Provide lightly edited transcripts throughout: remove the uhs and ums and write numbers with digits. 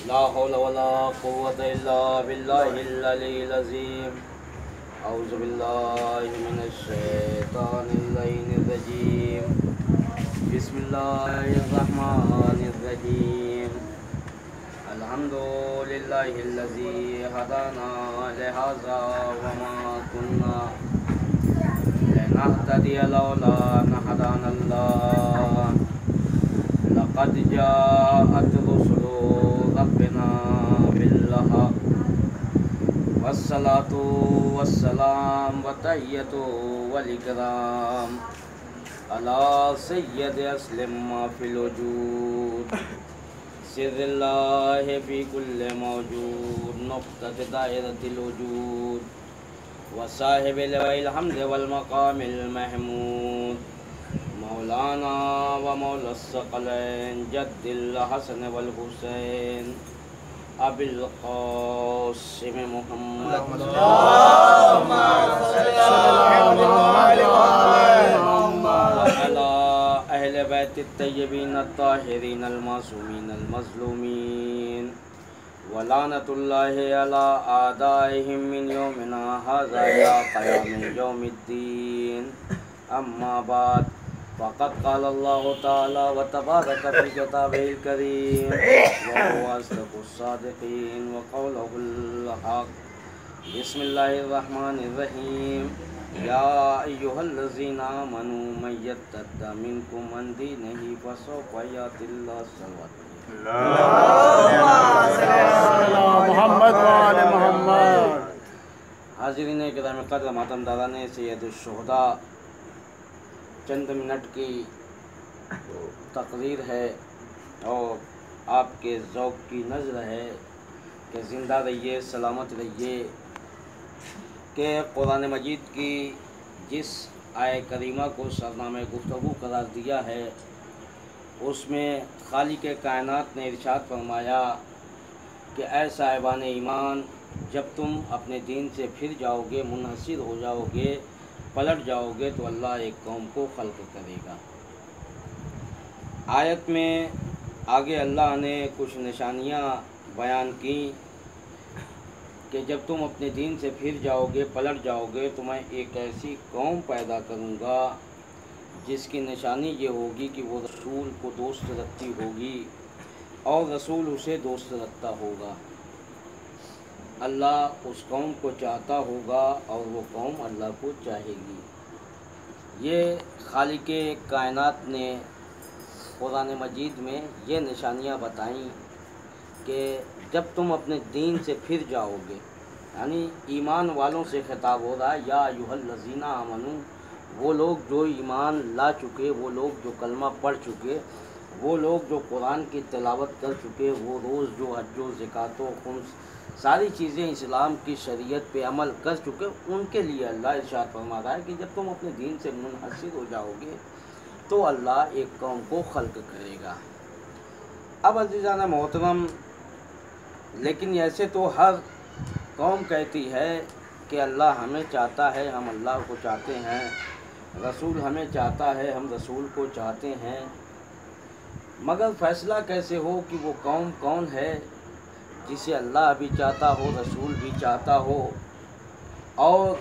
ला हौला वला कुव्वता इल्ला बिल्लाहिल अलिय्यिल अज़ीम। औज़ु बिल्लाहि मिनश शैतानिर रजीम। बिस्मिल्लाहिर रहमानिर रहीम। अल्हम्दुलिल्लाहिल्लज़ी हदाना लिहाज़ा वमा कुन्ना लिनहतदिया लौला अन हदानल्लाह। लक़द जाअत रुसुलु रब्बिना बिल्हक़ वस्सलातु वस्सलाम व तहियतु वल इकराम अला सय्यदि अस्लिम मा फिल वजूद सिर्रिल्लाहि फी कुल्लि मौजूद नुक़्तत दायरतिल वजूद व साहिबिल हम्द वल मक़ामिल महमूद मौलाना व मौलस सकलैन जद्दिल हसन वल हुसैन अबिल क़ासिम मुहम्मद अला अहले बैत तय्यबीन ताहिरीन अल मासूमीन अल मज़लूमीन व लानतुल्लाहि अला आदाइहिम मिन यौमिना हाज़ा इला क़याम यौमिद्दीन। अम्मा बाद फ़क़द क़ाल अल्लाहु तआला व तबारक फ़ी किताबिहिल करीम व हुवा अस्दक़ुस सादिक़ीन व क़ौलुहुल हक़। बिस्मिल्लाहिर रहमानिर रहीम। या अय्युहल्लज़ीना आमनू मन यर्तद्द मिनकुम अन दीनिही फसौफ़ यातिल्लाहु हाज़िरीन किराम क़द्र मातमदारान सय्यदुश्शुहदा, चंद मिनट की तकरीर है और आपके ज़ौक़ की नज़र है कि ज़िंदा रहिए, सलामत रहिए। कि कुरान मजीद की जिस आय करीमा को सरनामे गुफ्तगू करार दिया है उसमें खालिक कायनात ने इरशाद फरमाया कि ऐ साहिबान ईमान, जब तुम अपने दीन से फिर जाओगे, मुनहसिर हो जाओगे, पलट जाओगे तो अल्लाह एक कौम को खल्क़ करेगा। आयत में आगे अल्लाह ने कुछ निशानियाँ बयान की कि जब तुम अपने दीन से फिर जाओगे, पलट जाओगे तो मैं एक ऐसी कौम पैदा करूँगा जिसकी निशानी ये होगी कि वो रसूल को दोस्त रखती होगी और रसूल उसे दोस्त रखता होगा। अल्लाह उस कौम को चाहता होगा और वो कौम अल्लाह को चाहेगी। ये खालिके कायनात ने कुरान मजीद में ये निशानियाँ बताईं कि जब तुम अपने दीन से फिर जाओगे, यानी ईमान वालों से खिताब हो रहा है। या अय्युहल्लज़ीना आमनू, वो लोग जो ईमान ला चुके, वो लोग जो कलमा पढ़ चुके, वो लोग जो कुरान की तिलावत कर चुके, वो रोज़ जो हज व ज़कात व खुम्स सारी चीज़ें इस्लाम की शरीयत पे अमल कर चुके, उनके लिए अल्लाह इरशाद फरमा रहा है कि जब तुम अपने दीन से मुनहसिर हो जाओगे तो अल्लाह एक कौम को खल्क़ करेगा। अब अज़ीज़ाना मोहतरम, लेकिन ऐसे तो हर कौम कहती है कि अल्लाह हमें चाहता है, हम अल्लाह को चाहते हैं, रसूल हमें चाहता है, हम रसूल को चाहते हैं। मगर फ़ैसला कैसे हो कि वो कौम कौन है जिसे अल्लाह भी चाहता हो, रसूल भी चाहता हो और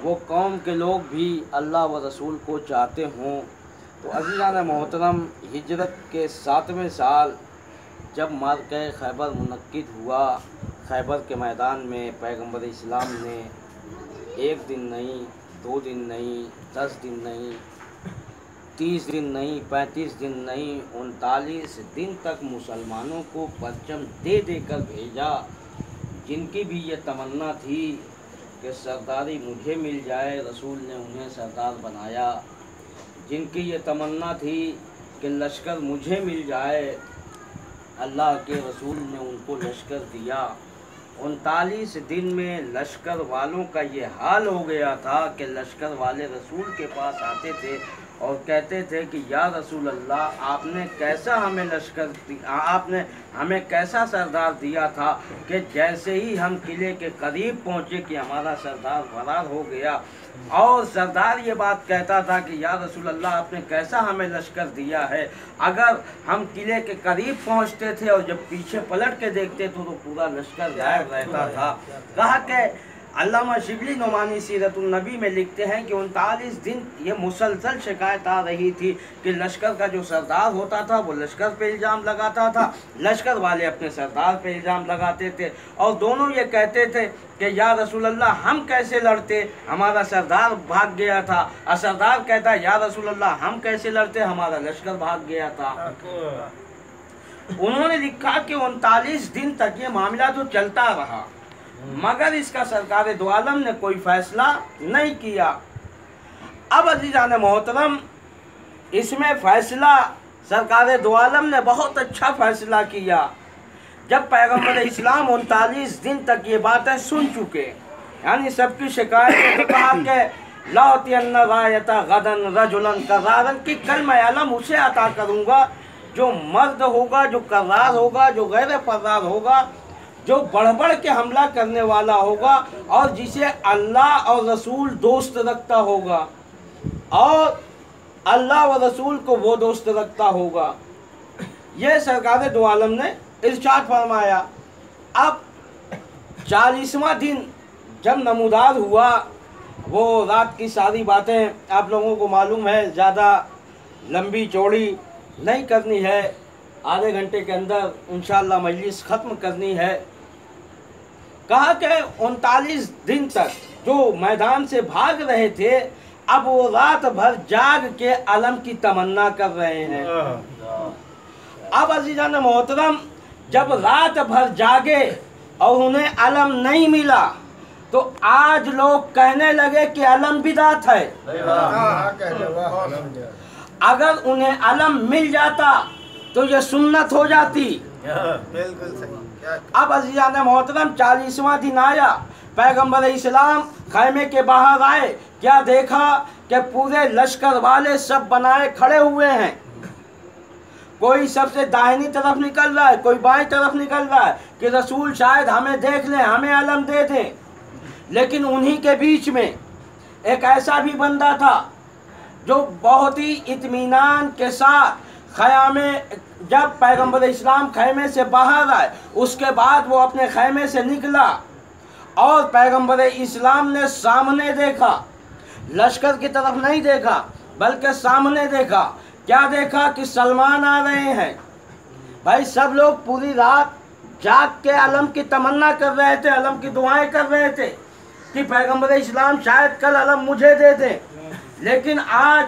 वो कौम के लोग भी अल्लाह व रसूल को चाहते हों। तो अज़ीज़ाना मोहतरम, हिजरत के 7वें साल जब मार्के खैबर मुनक्किद हुआ, खैबर के मैदान में पैगम्बर इस्लाम ने 1 दिन नहीं, 2 दिन नहीं, 10 दिन नहीं, 30 दिन नहीं, 35 दिन नहीं, 39 दिन तक मुसलमानों को परचम दे देकर भेजा। जिनकी भी ये तमन्ना थी कि सरदारी मुझे मिल जाए, रसूल ने उन्हें सरदार बनाया। जिनकी ये तमन्ना थी कि लश्कर मुझे मिल जाए, अल्लाह के रसूल ने उनको लश्कर दिया। 39 दिन में लश्कर वालों का ये हाल हो गया था कि लश्कर वाले रसूल के पास आते थे और कहते थे कि या रसूल अल्लाह, आपने कैसा हमें आपने हमें कैसा सरदार दिया था कि जैसे ही हम किले के करीब पहुँचे कि हमारा सरदार फरार हो गया। और सरदार ये बात कहता था कि या रसूल अल्लाह, आपने कैसा हमें लश्कर दिया है। अगर हम किले के करीब पहुंचते थे और जब पीछे पलट के देखते थे तो पूरा लश्कर गायब रहता था। कहा कि अल्लामा शिबली नुमानी सीरतुन नबी में लिखते हैं कि 39 दिन ये मुसलसल शिकायत आ रही थी कि लश्कर का जो सरदार होता था वो लश्कर पे इल्ज़ाम लगाता था, लश्कर वाले अपने सरदार पे इल्ज़ाम लगाते थे, और दोनों ये कहते थे कि या रसूल अल्लाह, हम कैसे लड़ते, हमारा सरदार भाग गया था। और सरदार कहता या रसूल अल्लाह, हम कैसे लड़ते, हमारा लश्कर भाग गया था। उन्होंने लिखा कि 39 दिन तक ये मामला तो चलता रहा, मगर इसका सरकार दो आलम ने कोई फैसला नहीं किया। अब अजीज़ान मोहतरम, इसमें फैसला सरकार दो आलम ने बहुत अच्छा फैसला किया। जब पैगम्बर इस्लाम 39 दिन तक ये बातें सुन चुके, यानी सबकी शिकायत, तो कहा कि लाउतियन्ना रायता गदन रजुलन कर्रारन, कि कल मैं अलम उसे अता करूँगा जो मर्द होगा, जो कर्रार होगा, जो गैर फर्रार होगा, जो बढ़ बढ़ के हमला करने वाला होगा, और जिसे अल्लाह और रसूल दोस्त रखता होगा, और अल्लाह व रसूल को वो दोस्त रखता होगा। ये सरकार दो आलम ने इरशाद फरमाया। अब 40वां दिन जब नमूदार हुआ, वो रात की सारी बातें आप लोगों को मालूम है, ज़्यादा लंबी चौड़ी नहीं करनी है, आधे घंटे के अंदर इंशाअल्लाह मजलिस ख़त्म करनी है। कहा कि 39 दिन तक जो मैदान से भाग रहे थे, अब वो रात भर जाग के अलम की तमन्ना कर रहे हैं। अब अजीज़ान मोहतरम, जब रात भर जागे और उन्हें अलम नहीं मिला, तो आज लोग कहने लगे कि अलम बिदात है। अगर उन्हें अलम मिल जाता तो ये सुन्नत हो जाती। बिल्कुल सही। अब अज़ीज़ान मोहतरम, 40वां दिन आया, पैगंबर इस्लाम खैमे के बाहर आए। क्या देखा कि पूरे लश्कर वाले सब बनाए खड़े हुए हैं, कोई सबसे दाहिनी तरफ निकल रहा है, कोई बाईं तरफ निकल रहा है कि रसूल शायद हमें देख लें, हमें अलम दे दें। लेकिन उन्हीं के बीच में एक ऐसा भी बंदा था जो बहुत ही इत्मीनान के साथ खैमे, जब पैगंबर इस्लाम खैमे से बाहर आए, उसके बाद वो अपने खैमे से निकला और पैगंबर इस्लाम ने सामने देखा, लश्कर की तरफ नहीं देखा बल्कि सामने देखा। क्या देखा कि सलमान आ रहे हैं। भाई सब लोग पूरी रात जाग के अलम की तमन्ना कर रहे थे, अलम की दुआएं कर रहे थे कि पैगंबर इस्लाम शायद कल अलम मुझे दे दें। लेकिन आज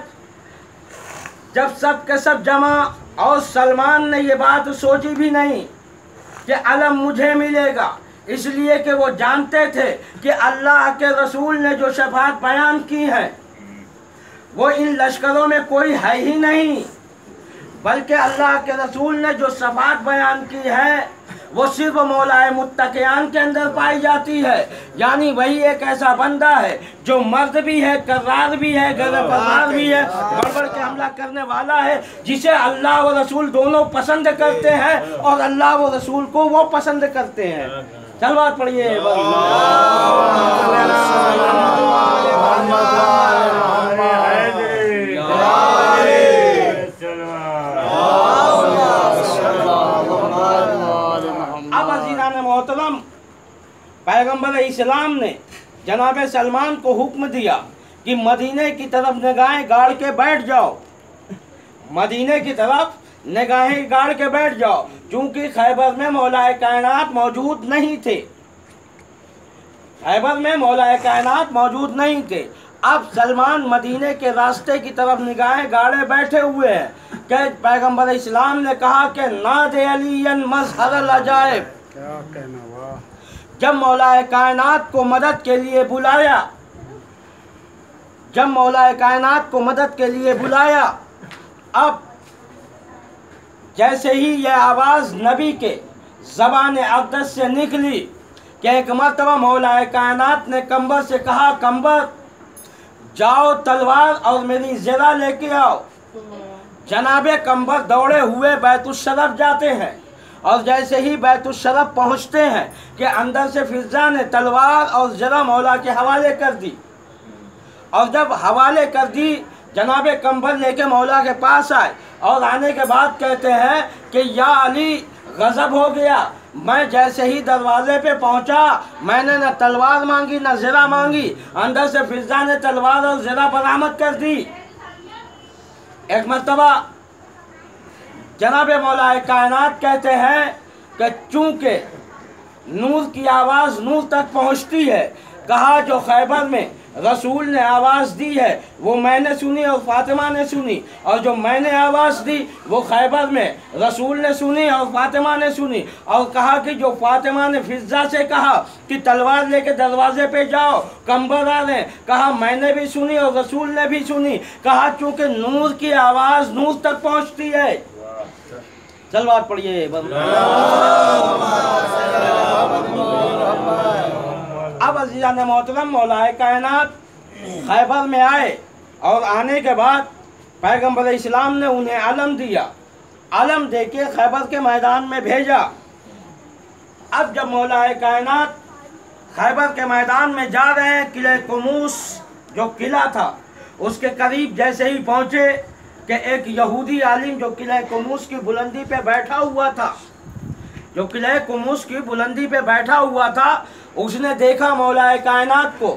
जब सब के सब जमा, और सलमान ने ये बात सोची भी नहीं कि अलम मुझे मिलेगा, इसलिए कि वो जानते थे कि अल्लाह के रसूल ने जो शफाअत बयान की है वो इन लश्करों में कोई है ही नहीं, बल्कि अल्लाह के रसूल ने जो शफाअत बयान की है वो सिर्फ मौलाए मुत्तकियान के अंदर पाई जाती है। यानी वही एक ऐसा बंदा है जो मर्द भी है, कर्रार भी है, गैर-फर्रार भी है, गड़बड़ के हमला करने वाला है, जिसे अल्लाह व रसूल दोनों पसंद करते हैं और अल्लाह व रसूल को वो पसंद करते हैं। चल बात पढ़िए। अब अज़ीज़ान मोहतरम, पैगंबर इस्लाम ने जनाब सलमान को हुक्म दिया कि मदीने की तरफ निगाहें गाड़ के बैठ जाओ, मदीने की तरफ निगाहें गाड़ के बैठ जाओ, क्योंकि खैबर में मौलाए कायनात मौजूद नहीं थे, खैबर में मौलाए कायनात मौजूद नहीं थे। अब सलमान मदीने के रास्ते की तरफ निगाहें गाड़े बैठे हुए हैं कि पैगंबर इस्लाम ने कहा कि नादे अलीयन मज़हर अल-अजाइब, क्या कहना, वाह। जब मौलाए कायनात को मदद के लिए बुलाया, जब मौलाए कायनात को मदद के लिए बुलाया, अब जैसे ही यह आवाज़ नबी के ज़बान अक़दस से निकली कि एक मरतबा मौलाए कायनात ने कंबर से कहा, कंबर जाओ तलवार और मेरी ज़रा लेके आओ। जनाबे कंबर दौड़े हुए बैतुशरफ जाते हैं और जैसे ही बैतुशरफ पहुंचते हैं कि अंदर से फिजा ने तलवार और ज़रा मौला के हवाले कर दी। और जब हवाले कर दी, जनाबे कंबर लेके मौला के पास आए और आने के बाद कहते हैं कि या अली, गज़ब हो गया। मैं जैसे ही दरवाजे पे पहुंचा, मैंने न तलवार मांगी न ज़रा मांगी, अंदर से फिजा ने तलवार और ज़रा बरामद कर दी। एक मर्तबा जनाबे मौला कायनात कहते हैं कि चूंकि नूर की आवाज़ नूर तक पहुंचती है, कहा जो खैबर में रसूल ने आवाज़ दी है वो मैंने सुनी और फातिमा ने सुनी, और जो मैंने आवाज़ दी वो खैबर में रसूल ने सुनी और फातिमा ने सुनी। और कहा कि जो फातिमा ने फिजा से कहा कि तलवार लेके दरवाजे पे जाओ, कंबर आ रहे, कहा मैंने भी सुनी और रसूल ने भी सुनी। कहा चूँकि नूर की आवाज़ नूर तक पहुँचती है। सलवात पढ़िए। अब अज़ीज़ान मोहतरम, मौलाए कायनात खैबर में आए और आने के बाद पैगंबर इस्लाम ने उन्हें आलम दिया। आलम दे के खैबर के मैदान में भेजा। अब जब मौलाए कायनात खैबर के मैदान में जा रहे हैं, किले कुमूस जो किला था उसके करीब जैसे ही पहुँचे कि एक यहूदी आलिम जो किले कुमूस की बुलंदी पे बैठा हुआ था, जो किले कुमूस की बुलंदी पे बैठा हुआ था, उसने देखा मौलाए कायनात को,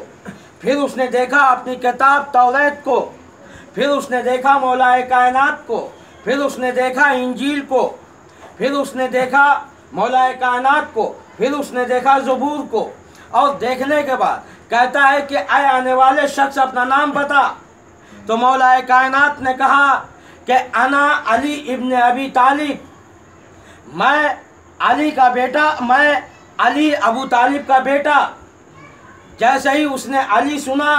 फिर उसने देखा अपनी किताब तौरात को, फिर उसने देखा मौलाए कायनात को, फिर उसने देखा इंजील को, फिर उसने देखा मौलाए कायनात को, फिर उसने देखा ज़बूर को। और देखने के बाद कहता है कि आए आने वाले शख्स अपना नाम बता। तो मौलाए कायनात ने कहा कि अना अली इब्न अबी तालिब, मैं अली का बेटा, मैं अली अबू तालिब का बेटा। जैसे ही उसने अली सुना,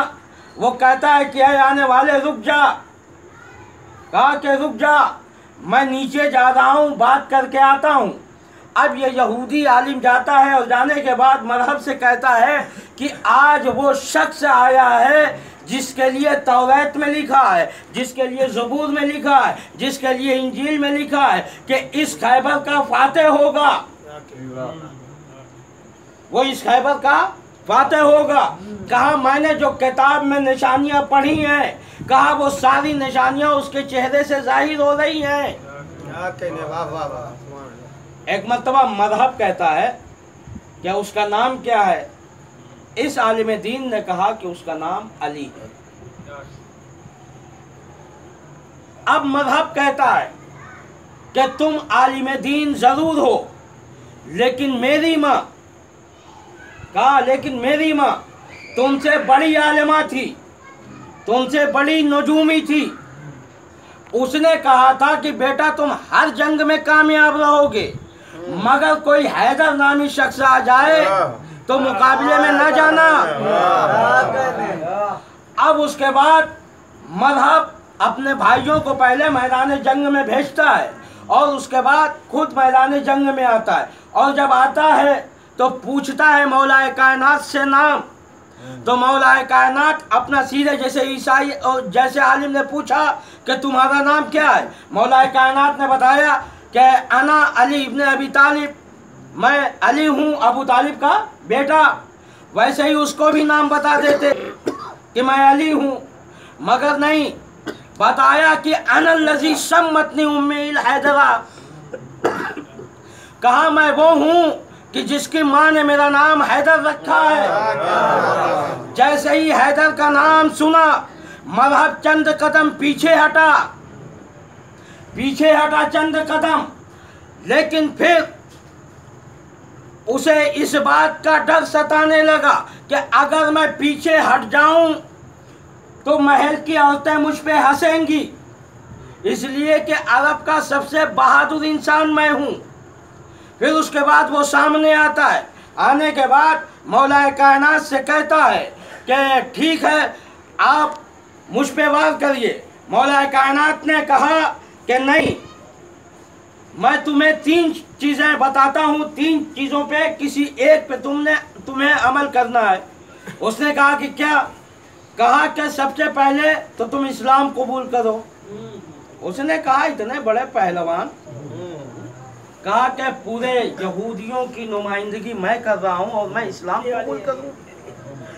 वो कहता है कि आने वाले रुक जा। कहा कि रुक जा, मैं नीचे जा रहा हूँ, बात करके आता हूँ। अब ये यहूदी आलिम जाता है और जाने के बाद मरहब से कहता है कि आज वो शख्स आया है जिसके लिए तौरात में लिखा है, जिसके लिए ज़बूर में लिखा है, जिसके लिए इंजील में लिखा है कि इस खैबर का फातेह होगा, वो इस खैबर का फातेह होगा। कहा मैंने जो किताब में निशानियां पढ़ी हैं, कहा वो सारी निशानियां उसके चेहरे से जाहिर हो रही हैं। एक मर्तबा मज़हब कहता है क्या उसका नाम क्या है? इस आलिम दीन ने कहा कि उसका नाम अली है। अब मज़हब कहता है कि तुम आलिम दीन जरूर हो, लेकिन मेरी माँ, कहा लेकिन मेरी माँ तुमसे बड़ी आलिमा थी, तुमसे बड़ी नजूमी थी। उसने कहा था कि बेटा तुम हर जंग में कामयाब रहोगे, मगर कोई हैदर नामी शख्स आ जाए तो मुकाबले में न जाना। अब उसके बाद मज़हब अपने भाइयों को पहले मैदान जंग में भेजता है और उसके बाद खुद मैदान जंग में आता है। और जब आता है तो पूछता है मौलाए कायनात से नाम। तो मौलाए कायनात अपना सीधे जैसे ईसाई और जैसे आलिम ने पूछा कि तुम्हारा नाम क्या है, मौलाए कायनात ने बताया कि अना अली इब्न अबी तालिब, मैं अली हूँ अबू तालिब का बेटा। वैसे ही उसको भी नाम बता देते कि मैं अली हूँ, मगर नहीं, बताया कि अनल लज़ी सम्मतनी उम्मी हैदरा, कहा मैं वो हूँ कि जिसकी माँ ने मेरा नाम हैदर रखा है। जैसे ही हैदर का नाम सुना, मज़हब चंद कदम पीछे हटा चंद कदम, लेकिन फिर उसे इस बात का डर सताने लगा कि अगर मैं पीछे हट जाऊं तो महल की औरतें मुझ पे हंसेंगी, इसलिए कि अरब का सबसे बहादुर इंसान मैं हूं। फिर उसके बाद वो सामने आता है। आने के बाद मौलाए कायनात से कहता है कि ठीक है आप मुझ पे वार करिए। मौलाए कायनात ने कहा कि नहीं, मैं तुम्हें 3 चीज़ें बताता हूँ, 3 चीज़ों पे किसी एक पे तुम्हें अमल करना है। उसने कहा कि क्या? कहा कि सबसे पहले तो तुम इस्लाम कबूल करो। उसने कहा इतने बड़े पहलवान, कहा कि पूरे यहूदियों की नुमाइंदगी मैं कर रहा हूं और मैं इस्लाम कबूल करूं।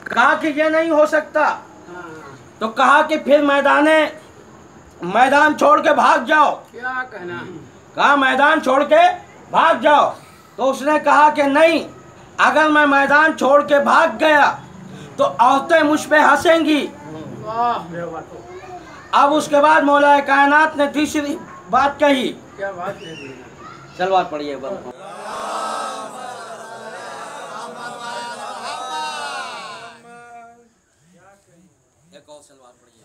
कहा कि ये नहीं हो सकता। तो कहा कि फिर मैदान छोड़ के भाग जाओ। क्या कहना? कहा मैदान छोड़ के भाग जाओ। तो उसने कहा कि नहीं, अगर मैं मैदान छोड़ के भाग गया तो औरतें मुझ पे हंसेंगी। अब उसके बाद मौलाए कायनात ने तीसरी बात कही। क्या बात है? सलवार पढ़िए। एक और सलवार पढ़िए।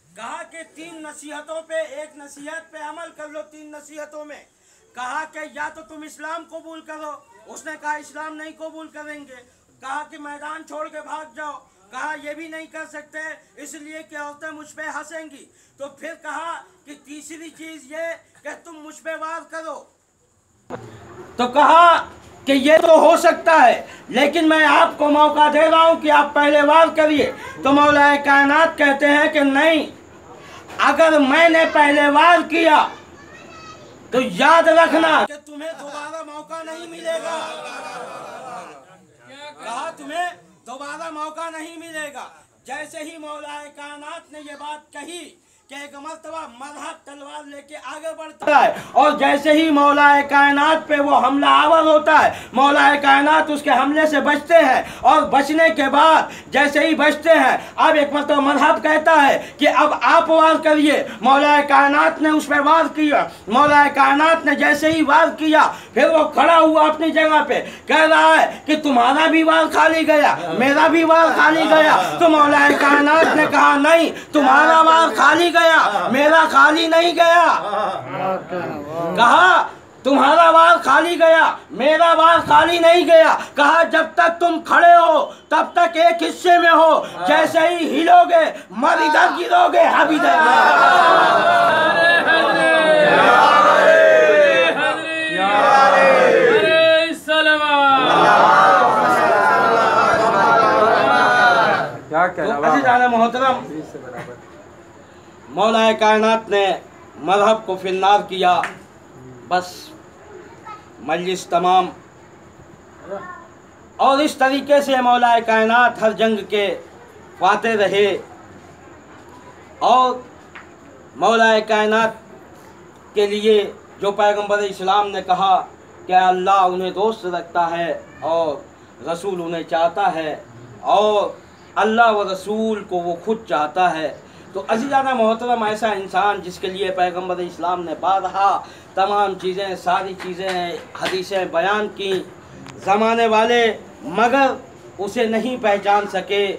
कहा कि 3 नसीहतों पे, एक नसीहत पे अमल कर लो 3 नसीहतों में। कहा कि या तो तुम इस्लाम कबूल करो। उसने कहा इस्लाम नहीं कबूल करेंगे। कहा कि मैदान छोड़ के भाग जाओ। कहा ये भी नहीं कर सकते इसलिए कि औरतें मुझ पे हंसेंगी। तो फिर कहा कि तीसरी चीज ये कि तुम मुझ पे वार करो। तो कहा कि ये तो हो सकता है, लेकिन मैं आपको मौका दे रहा हूं कि आप पहले वार करिए। तो मौलाए कायनात कहते हैं कि नहीं, अगर मैंने पहले वार किया तो याद रखना कि तुम्हें दोबारा मौका नहीं मिलेगा। कहा तुम्हें दोबारा मौका नहीं मिलेगा। जैसे ही मौलाए कायनात ने ये बात कही कि एक मर्तबा मजहब तलवार लेके आगे बढ़ता है और जैसे ही मौलाए कायनात पे वो हमला आवर होता है, मौलाए कायनात उसके हमले से बचते हैं और बचने के बाद जैसे ही बचते हैं, अब एक मर्तबा मजहब कहता है कि अब आप वार करिए। मौलाए कायनात ने उस पर वार किया। मौलाए कायनात ने जैसे ही वार किया, फिर वो खड़ा हुआ अपनी जगह पे, कह रहा है कि तुम्हारा भी वार खाली गया, मेरा भी वार खाली गया। तो मौलाए कायनात ने कहा नहीं, तुम्हारा वार खाली गया, मेरा खाली नहीं गया। कहा तुम्हारा वार खाली गया, मेरा वार खाली नहीं गया। कहा जब तक तुम खड़े हो तब तक एक हिस्से में हो, जैसे ही हिलोगे मर इधर गिरोगे, हम इधर। क्या मोहतरम, मौलाए कायनात ने मजहब को फिन्नार किया। बस मजलिस तमाम। और इस तरीके से मौलाए कायनात हर जंग के फाते रहे। और मौलाए कायनात के लिए जो पैगंबर इस्लाम ने कहा कि अल्लाह उन्हें दोस्त रखता है और रसूल उन्हें चाहता है और अल्लाह व रसूल को वो खुद चाहता है। तो अज़ीज़ाना मोहतरम, ऐसा इंसान जिसके लिए पैगंबर इस्लाम ने बारहा तमाम चीज़ें, सारी चीज़ें, हदीसें बयान की, ज़माने वाले मगर उसे नहीं पहचान सके,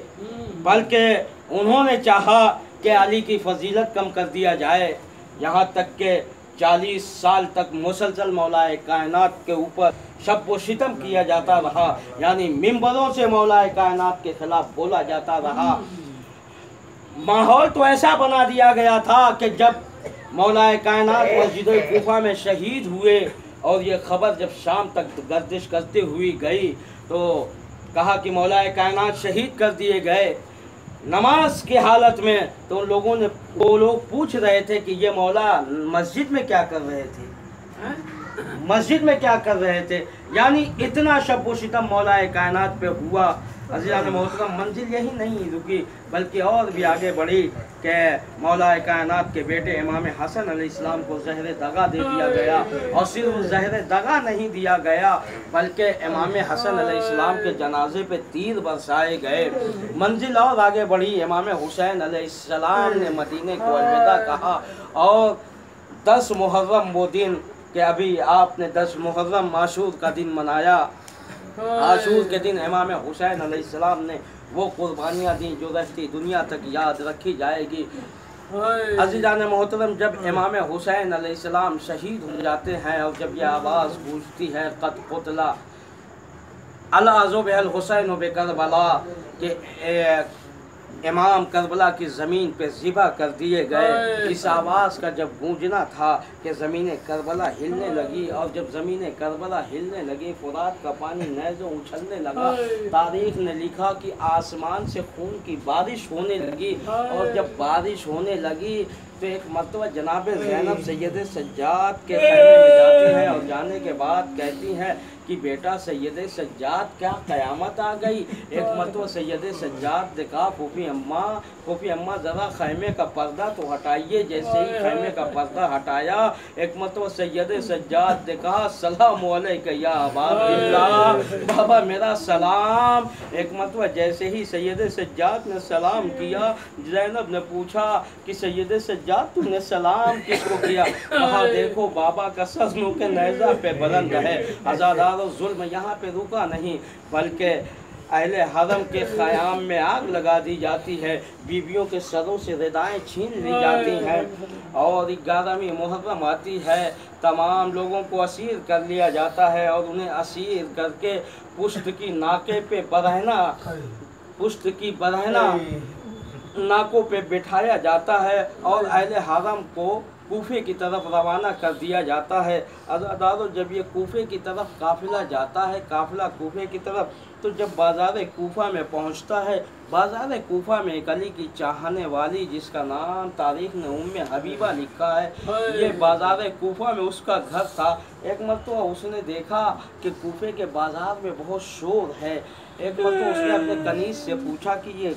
बल्कि उन्होंने चाहा कि अली की फजीलत कम कर दिया जाए। यहाँ तक कि 40 साल तक मुसलसल मौलाए कायनात के ऊपर शब व सितम किया जाता रहा, यानी मिंबरों से मौलाए कायनात के खिलाफ बोला जाता रहा। माहौल तो ऐसा बना दिया गया था कि जब मौलाए कायनात मस्जिद कूफा में शहीद हुए और ये खबर जब शाम तक गर्दिश करते हुई गई, तो कहा कि मौलाए कायनात शहीद कर दिए गए नमाज की हालत में। तो वो लोग पूछ रहे थे कि ये मौला मस्जिद में क्या कर रहे थे, मस्जिद में क्या कर रहे थे। यानी इतना शब व सितम मौलाए कायनात पे हुआ। अज़ीज़ान मोहतरम, मंजिल यही नहीं रुकी बल्कि और भी आगे बढ़ी कि मौलाए कायनात के बेटे इमाम हसन अलैहिस्सलाम को ज़हर दगा दे दिया गया। और सिर्फ ज़हर दगा नहीं दिया गया बल्कि इमाम हसन अलैहिस्सलाम के जनाजे पे तीर बरसाए गए। मंजिल और आगे बढ़ी। इमाम हुसैन अलैहिस्सलाम ने मदीने को अलविदा कहा और 10 मुहर्रम वो दिन कि अभी आपने 10 मुहर्रम आशूर का दिन मनाया। आशूर के दिन इमाम हुसैन अलैहिस्सलाम ने वो कुर्बानियाँ दी जो रहती दुनिया तक याद रखी जाएगी। अज़ीज़ान मोहतरम, जब इमाम हुसैन अलैहिस्सलाम शहीद हो जाते हैं और जब यह आवाज़ गूंजती है क़द क़ुतिला अला ज़ुबिहल हुसैन बे करबला, कि इमाम करबला की ज़मीन पे ज़िबा कर दिए गए। इस आवाज़ का जब गूंजना था कि ज़मीन करबला हिलने लगी, और जब ज़मीन करबला हिलने लगी फ़ुरात का पानी नैज़ों उछलने लगा। तारीख़ ने लिखा कि आसमान से खून की बारिश होने लगी, और जब बारिश होने लगी तो एक मरतबा जनाब ज़ैनब सैयद सज्जाद के खैमे में जाती हैं, और जाने के बाद कहती हैं कि बेटा सैयद सज्जाद क्या क़यामत आ गई। एक मरतबा सैयद सज्जाद ने कहा फूफी अम्मा ज़रा खैमे का पर्दा तो हटाइए। जैसे ही खैमे का पर्दा हटाया, एक मरतबा सैयद सज्जाद ने कहा सलाम अलैका या अबा अब्दुल्लाह, बाबा मेरा सलाम। एक मरतबा जैसे ही सैयद सज्जाद ने सलाम किया, ज़ैनब ने पूछा कि सैयद सज्जाद तुमने सलाम किसको किया? कहा देखो बाबा का सर नो के नेज़ा पे बुलंद है। आज़ादारों, जुल्म यहाँ पे रुका नहीं, बल्कि अहले हरम के ख़याम में आग लगा दी जाती है, बीवियों के सरों से रिदाएँ छीन ली जाती हैं, और 11वीं मुहर्रम आती है, तमाम लोगों को असीर कर लिया जाता है, और उन्हें असीर करके पुश्त की नाके पे बरहना नाकों पे बिठाया जाता है, और अहले हरम को कूफे की तरफ रवाना कर दिया जाता है। अज़ादारों, जब ये कूफे की तरफ काफ़िला जाता है, काफ़िला कूफे की तरफ, तो जब बाज़ार कूफा में पहुंचता है, बाज़ार कूफा में एक अली की चाहने वाली जिसका नाम तारीख़ ने उम्मे हबीबा लिखा है, ये बाज़ार कूफा में उसका घर था। एक मरतबा उसने देखा कि कूफे के बाज़ार में बहुत शोर है। एक मरतबा उसने अपने कनीज़ से पूछा कि ये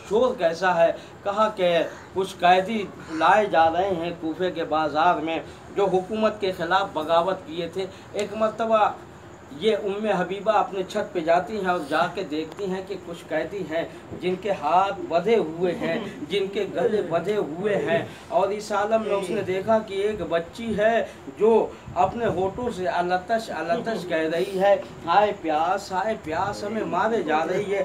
शोर कैसा है? कहा कि कुछ कैदी लाए जा रहे हैं कूफे के बाज़ार में जो हुकूमत के ख़िलाफ़ बगावत किए थे। एक मरतबा ये उम्मे हबीबा अपने छत पे जाती हैं और जाके देखती हैं कि कुछ कैदी हैं जिनके हाथ बंधे हुए हैं, जिनके गले बंधे हुए हैं, और इस आलम में उसने देखा कि एक बच्ची है जो अपने होठों से अलतश अलतश कह रही है, हाय प्यास हमें मारे जा रही है।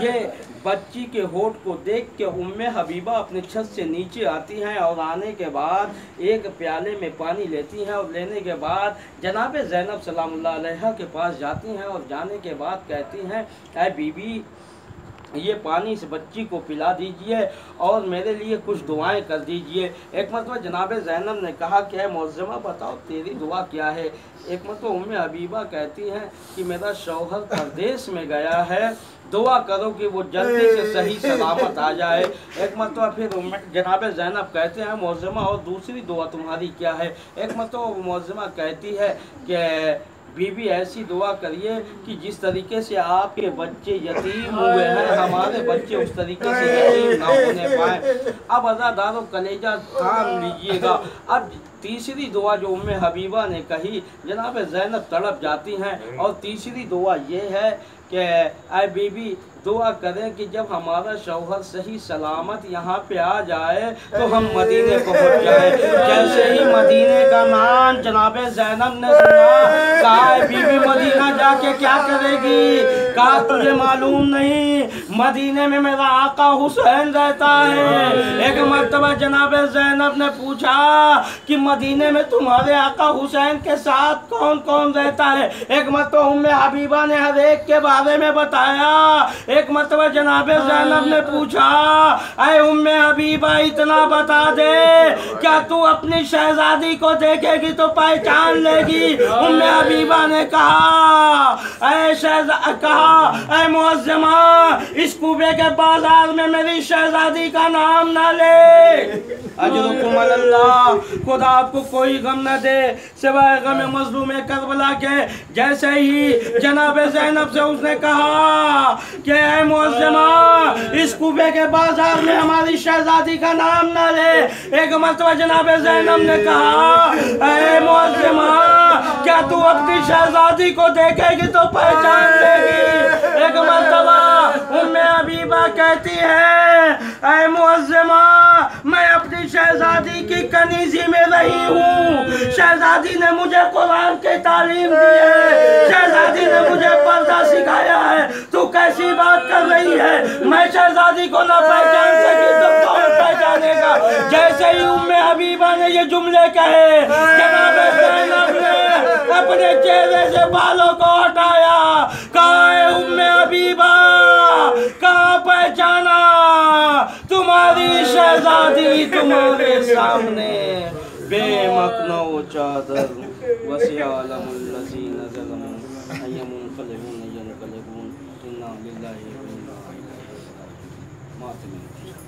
ये बच्ची के होठ को देख के उम्मे हबीबा अपने छत से नीचे आती हैं, और आने के बाद एक प्याले में पानी लेती हैं, और लेने के बाद जनाब ज़ैनब सलामुल्लाह अलैहा के पास जाती हैं, और जाने के बाद कहती हैं ऐ बीबी ये पानी इस बच्ची को पिला दीजिए और मेरे लिए कुछ दुआएं कर दीजिए। एक मरतबा जनाब ज़ैनब ने कहा कि है मौज़मा बताओ तेरी दुआ क्या है? एक मरतबा उम्मे हबीबा कहती हैं कि मेरा शौहर परदेश में गया है, दुआ करो कि वो जल्दी से सही सलामत आ जाए। एक मरतबा फिर जनाब ज़ैनब कहते हैं मौज़मा और दूसरी दुआ तुम्हारी क्या है? एक मरतबा वो मौज़मा कहती है कि बीबी ऐसी दुआ करिए कि जिस तरीके से आपके बच्चे यतीम हुए हैं, हमारे बच्चे उस तरीके से यतीम ना होने पाए। अब अज़ादारों कलेजा थाम लीजिएगा। अब तीसरी दुआ जो उम्मे हबीबा ने कही, जनाब ज़ैनब तड़प जाती हैं, और तीसरी दुआ ये है कि ऐ बीबी दुआ करें कि जब हमारा शौहर सही सलामत यहाँ पे आ जाए तो हम मदीने पहुँच जाए। जैसे ही मदीने का नाम जनाब ज़ैनब ने सुना, कहा बीबी मदीना जाके क्या करेगी? कहा तुझे मालूम नहीं मदीने में मेरा आका हुसैन रहता है। एक मरतबा जनाब ज़ैनब ने पूछा कि मदीने में तुम्हारे आका हुसैन के साथ कौन कौन रहता है? एक मरतबा उम्मे हबीबा ने हर एक के बारे में बताया। एक मरतबा जनाब ज़ैनब ने पूछा, अरे उम्मे हबीबा इतना बता दे, क्या तू अपनी शहजादी को देखेगी तो पहचान लेगी? उम्मे हबीबा ने कहा, अरे मुअज़्ज़मा इस कूबे के बाजार में मेरी शहजादी का नाम ना ले। अजरुकुम अल्लाह, खुदा आपको कोई गम न दे सिवाय गम मज़लूम करबला के। जैसे ही जनाब ज़ैनब से उसने कहा कि ऐ मुअज़्ज़मा इस कूबे के बाजार में हमारी शहजादी का नाम ना ले, एक मरतबा जनाब ज़ैनब ने कहा, ऐ मुअज़्ज़मा क्या तू अपनी शहजादी को देखेगी तो पहचान लेगी? एक मरतबा उम्मे हबीबा कहती है, ऐ मुअज़्ज़मा मैं अपनी शहजादी की कनीज़ी में रही हूँ, शहजादी ने मुझे कुरान की तालीम दी है, शहजादी ने मुझे पर्दा सिखाया है, तू कैसी बात कर रही है? मैं शहजादी को ना पहचान सकी तो कौन पहचानेगा? जैसे ही उम्मे हबीबा ने ये जुमले कहे, जनाब ज़ैनब ने अपने चेहरे से बालों को हटाया। कहा उम्मे हबीबा कहाँ पहचाना? हमारी शहजादी तुम्हारे सामने बेमकनो चादर वसियालमुल्लज़ी नज़लमु अय्यमुनक़लिबून यनक़लिबून इन्ना लिल्लाहि व इन्ना इलैहि राजिऊन।